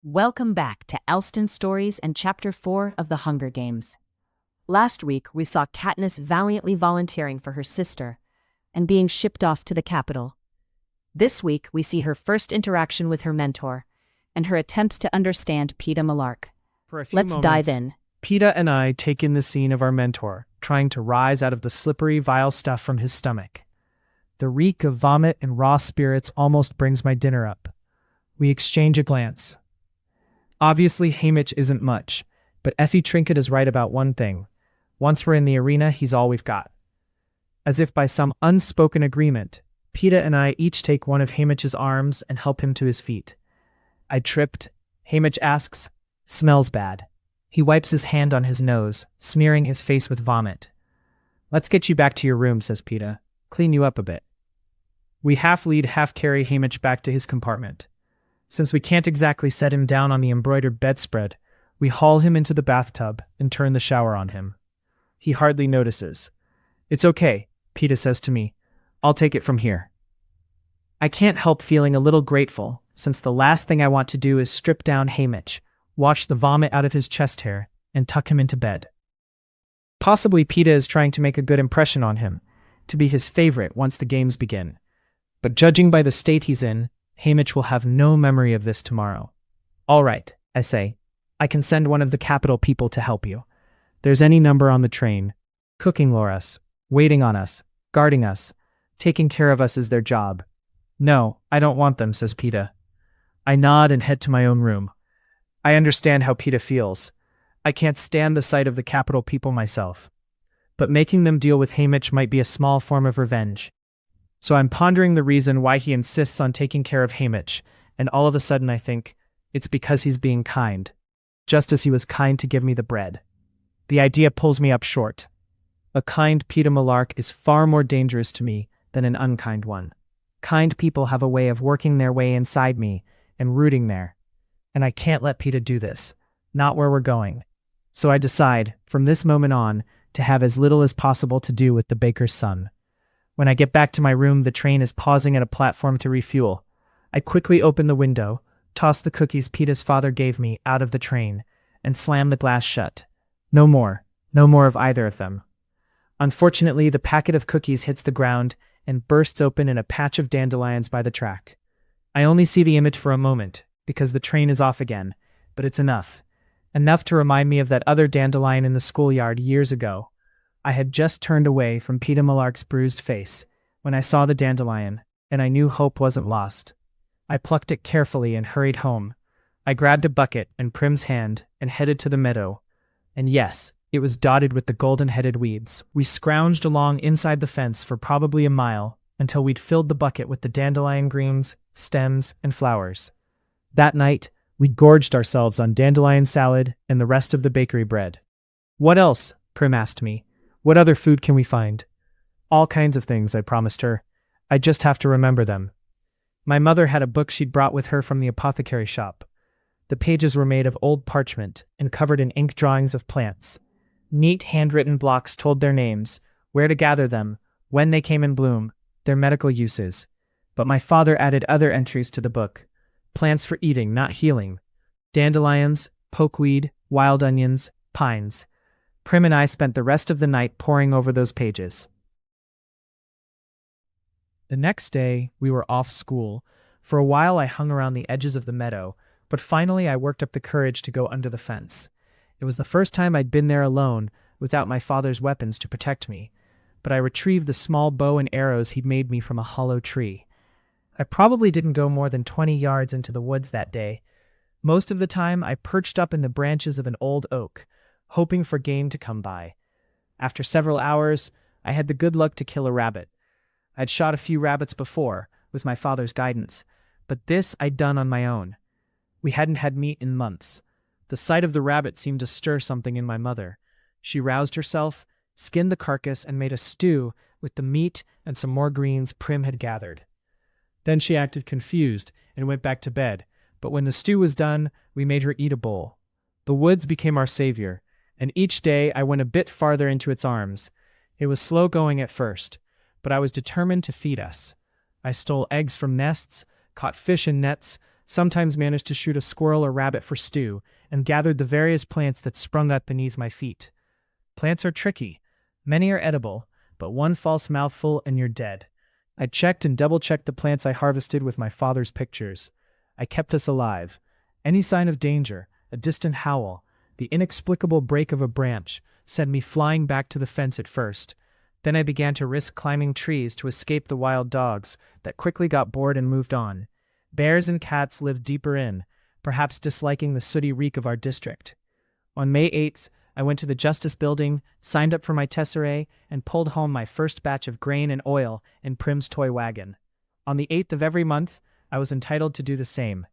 Welcome back to Elston Stories and Chapter 4 of The Hunger Games. Last week, we saw Katniss valiantly volunteering for her sister and being shipped off to the capital. This week, we see her first interaction with her mentor and her attempts to understand Peeta Mellark. Let's dive in. Peeta and I take in the scene of our mentor, trying to rise out of the slippery, vile stuff from his stomach. The reek of vomit and raw spirits almost brings my dinner up. We exchange a glance. Obviously, Haymitch isn't much, but Effie Trinket is right about one thing. Once we're in the arena, he's all we've got. As if by some unspoken agreement, Peeta and I each take one of Haymitch's arms and help him to his feet. I tripped. Haymitch asks, "Smells bad." He wipes his hand on his nose, smearing his face with vomit. "Let's get you back to your room," says Peeta. "Clean you up a bit." We half-lead, half-carry Haymitch back to his compartment. Since we can't exactly set him down on the embroidered bedspread, we haul him into the bathtub and turn the shower on him. He hardly notices. "It's okay," Peeta says to me. "I'll take it from here." I can't help feeling a little grateful, since the last thing I want to do is strip down Haymitch, wash the vomit out of his chest hair, and tuck him into bed. Possibly Peeta is trying to make a good impression on him, to be his favorite once the games begin. But judging by the state he's in, Haymitch will have no memory of this tomorrow. "All right," I say. "I can send one of the capital people to help you. There's any number on the train. Cooking for us, waiting on us, guarding us, taking care of us is their job." "No, I don't want them," says Peeta. I nod and head to my own room. I understand how Peeta feels. I can't stand the sight of the capital people myself. But making them deal with Haymitch might be a small form of revenge. So I'm pondering the reason why he insists on taking care of Haymitch, and all of a sudden I think, it's because he's being kind. Just as he was kind to give me the bread. The idea pulls me up short. A kind Peeta Mellark is far more dangerous to me than an unkind one. Kind people have a way of working their way inside me and rooting there. And I can't let Peeta do this. Not where we're going. So I decide, from this moment on, to have as little as possible to do with the baker's son. When I get back to my room, the train is pausing at a platform to refuel. I quickly open the window, toss the cookies Peeta's father gave me out of the train, and slam the glass shut. No more of either of them. Unfortunately, the packet of cookies hits the ground and bursts open in a patch of dandelions by the track. I only see the image for a moment, because the train is off again, but it's enough. Enough to remind me of that other dandelion in the schoolyard years ago. I had just turned away from Peeta Mellark's bruised face when I saw the dandelion, and I knew hope wasn't lost. I plucked it carefully and hurried home. I grabbed a bucket and Prim's hand and headed to the meadow. And yes, it was dotted with the golden-headed weeds. We scrounged along inside the fence for probably a mile until we'd filled the bucket with the dandelion greens, stems, and flowers. That night, we gorged ourselves on dandelion salad and the rest of the bakery bread. "What else?" Prim asked me. "What other food can we find?" "All kinds of things," I promised her. "I just have to remember them." My mother had a book she'd brought with her from the apothecary shop. The pages were made of old parchment and covered in ink drawings of plants. Neat handwritten blocks told their names, where to gather them, when they came in bloom, their medical uses. But my father added other entries to the book. Plants for eating, not healing. Dandelions, pokeweed, wild onions, pines. Prim and I spent the rest of the night poring over those pages. The next day, we were off school. For a while I hung around the edges of the meadow, but finally I worked up the courage to go under the fence. It was the first time I'd been there alone, without my father's weapons to protect me, but I retrieved the small bow and arrows he'd made me from a hollow tree. I probably didn't go more than 20 yards into the woods that day. Most of the time I perched up in the branches of an old oak, hoping for game to come by. After several hours, I had the good luck to kill a rabbit. I'd shot a few rabbits before, with my father's guidance, but this I'd done on my own. We hadn't had meat in months. The sight of the rabbit seemed to stir something in my mother. She roused herself, skinned the carcass, and made a stew with the meat and some more greens Prim had gathered. Then she acted confused and went back to bed, but when the stew was done, we made her eat a bowl. The woods became our savior, and each day I went a bit farther into its arms. It was slow going at first, but I was determined to feed us. I stole eggs from nests, caught fish in nets, sometimes managed to shoot a squirrel or rabbit for stew, and gathered the various plants that sprung up beneath my feet. Plants are tricky. Many are edible, but one false mouthful and you're dead. I checked and double-checked the plants I harvested with my father's pictures. I kept us alive. Any sign of danger, a distant howl, the inexplicable break of a branch, sent me flying back to the fence at first. Then I began to risk climbing trees to escape the wild dogs that quickly got bored and moved on. Bears and cats lived deeper in, perhaps disliking the sooty reek of our district. On May 8th, I went to the Justice Building, signed up for my tesserae, and pulled home my first batch of grain and oil in Prim's toy wagon. On the 8th of every month, I was entitled to do the same.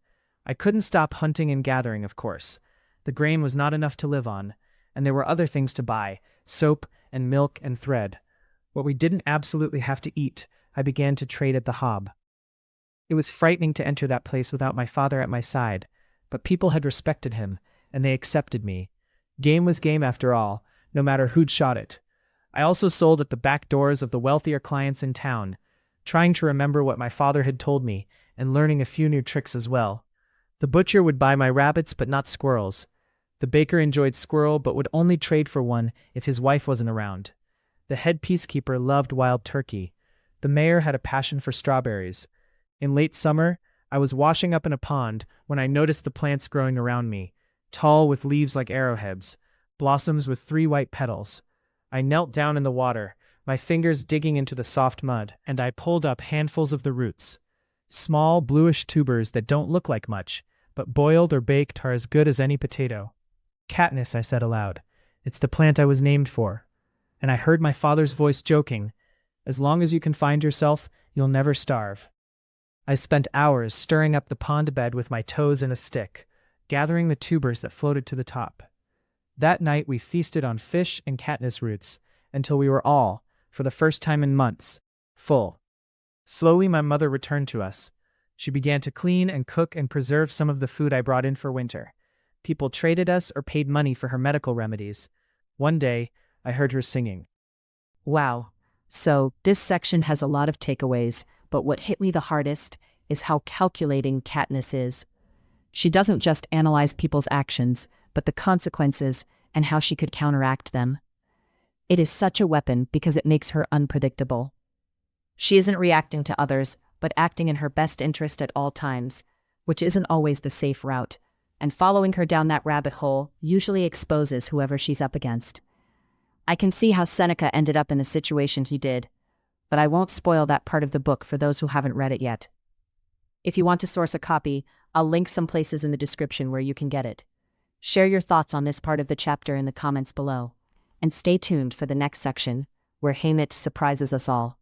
I couldn't stop hunting and gathering, of course. The grain was not enough to live on, and there were other things to buy, soap and milk and thread. What we didn't absolutely have to eat, I began to trade at the Hob. It was frightening to enter that place without my father at my side, but people had respected him, and they accepted me. Game was game after all, no matter who'd shot it. I also sold at the back doors of the wealthier clients in town, trying to remember what my father had told me, and learning a few new tricks as well. The butcher would buy my rabbits but not squirrels. The baker enjoyed squirrel but would only trade for one if his wife wasn't around. The head peacekeeper loved wild turkey. The mayor had a passion for strawberries. In late summer, I was washing up in a pond when I noticed the plants growing around me, tall with leaves like arrowheads, blossoms with 3 white petals. I knelt down in the water, my fingers digging into the soft mud, and I pulled up handfuls of the roots. Small, bluish tubers that don't look like much, but boiled or baked are as good as any potato. Katniss, I said aloud. It's the plant I was named for. And I heard my father's voice joking, as long as you can find yourself, you'll never starve. I spent hours stirring up the pond bed with my toes in a stick, gathering the tubers that floated to the top. That night we feasted on fish and Katniss roots, until we were all, for the first time in months, full. Slowly my mother returned to us. She began to clean and cook and preserve some of the food I brought in for winter. People traded us or paid money for her medical remedies. One day, I heard her singing. Wow. So, this section has a lot of takeaways, but what hit me the hardest is how calculating Katniss is. She doesn't just analyze people's actions, but the consequences and how she could counteract them. It is such a weapon because it makes her unpredictable. She isn't reacting to others, but acting in her best interest at all times, which isn't always the safe route, and following her down that rabbit hole usually exposes whoever she's up against. I can see how Seneca ended up in the situation he did, but I won't spoil that part of the book for those who haven't read it yet. If you want to source a copy, I'll link some places in the description where you can get it. Share your thoughts on this part of the chapter in the comments below, and stay tuned for the next section, where Haymitch surprises us all.